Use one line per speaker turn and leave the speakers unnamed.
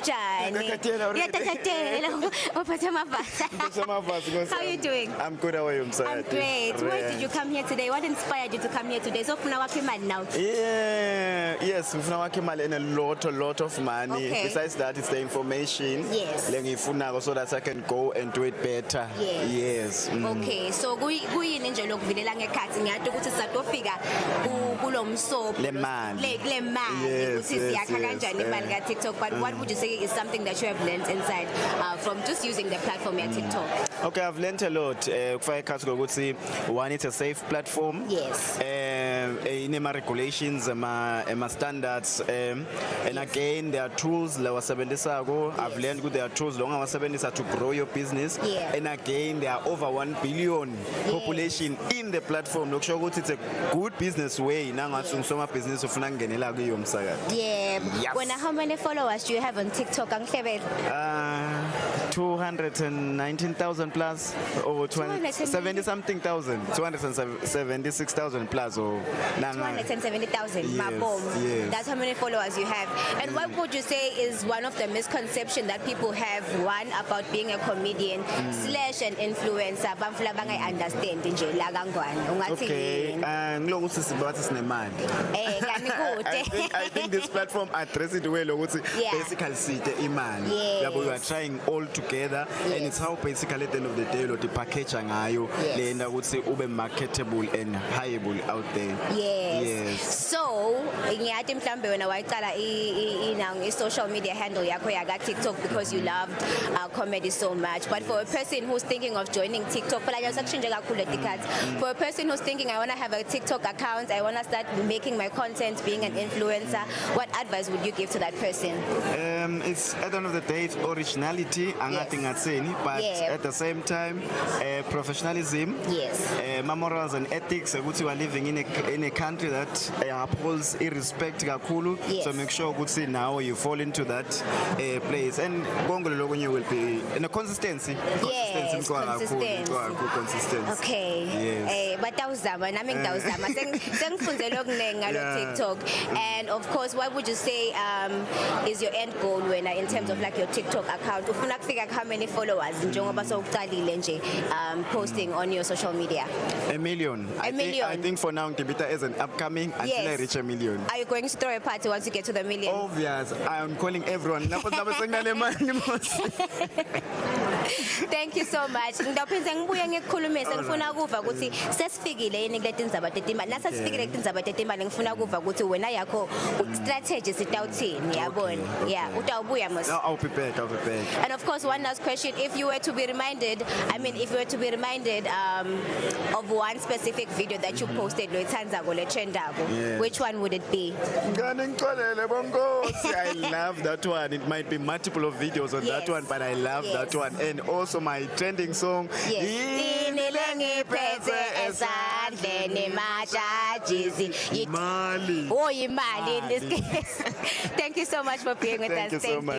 kunjani? Ngiyathathatela uphathe amavasi. How are you doing?
I'm good. How are you, Msayati?
I'm great. Why did you come here today? What inspired you to come here today? So ufuna wakhe imali now.
Yes, ufuna wakhe imali and a lot of money.
Okay.
Besides that, it's the information.
Yes.
Lengifunako so that I can go and do it better.
Yes. Okay, so kuyini nje lokuvilela ngekhathi ngiyathi ukuthi sizatofika kulomsobo
le mali
ukuthi siyakha kanjani imali ka TikTok, but what would you say is something that you have learned inside from just using the platform ya TikTok?
Okay, I've learned a lot. Kufaka ikhathi ukuthi one, it's a safe platform.
Yes.
Inema regulations, ema standards, and again there are tools lawasebenzisako. I've learned good there are tools lawasebenzisa to grow your business. And again there are over 1 billion population in the platform. Lokusho ukuthi it's a good business way nangathi ungusoma business ufuna kungenela kuyo Msakati.
Yeah. When how many followers do you have on TikTok?
219,000 plus or 270 something thousand, 276,000 plus or
270,000.
Yes.
That's how many followers you have. And what would you say is one of the misconceptions that people have, one, about being a comedian slash an influencer? Bamfula bangay understand nje la kangwane. Ungathi
okay, ngiloko ukuthi sibathi sinemali. I think this platform address it well ukuthi basically sithe imali. Yabo, we are trying all together and it's how basically at the end of the day lo package ngayo lena ukuthi ube marketable and highable out there.
Yes. So ngiyathi mhlambe wena wayicala i social media handle yakho ya TikTok because you loved comedy so much, but for a person who's thinking of joining TikTok, for a person who's thinking I want to have a TikTok account, I want to start making my content, being an influencer, what advice would you give to that person?
It's at the end of the day, it's originality, but at the same time, professionalism, morals and ethics. You are living in a country that upholds respect kakhulu. So make sure now you fall into that place, and you will be in a consistency.
Consistent. Okay. But ngitawuzama sengifunde lokunengi ngalo TikTok. And of course, what would you say is your end goal when in terms of like your TikTok account? Ufuna kufika how many followers njengoba sowuqalile nje posting on your social media?
1 million. I think for now Tibita is an upcoming until I reach 1 million.
Are you going to throw a party once you get to the 1 million?
Obvious. I am calling everyone.
Thank you so much. Ngidaphinza ngibuye ngikukhulumisa ngifuna ukuva ukuthi sesifikile yini kuleti ndzaba tetimali. Nasesifikile kuleti ndzaba tetimali ngifuna ukuva ukuthi wena yakho strategy sitawuthini yabona. Utawubuya mos.
I'll be back.
And of course, one last question, if you were to be reminded of one specific video that you posted which one would it be?
I love that one. It might be multiple of videos on that one, but I love that one. And also my trending song.
Imali in this case. Thank you so much for being with us. Thank you.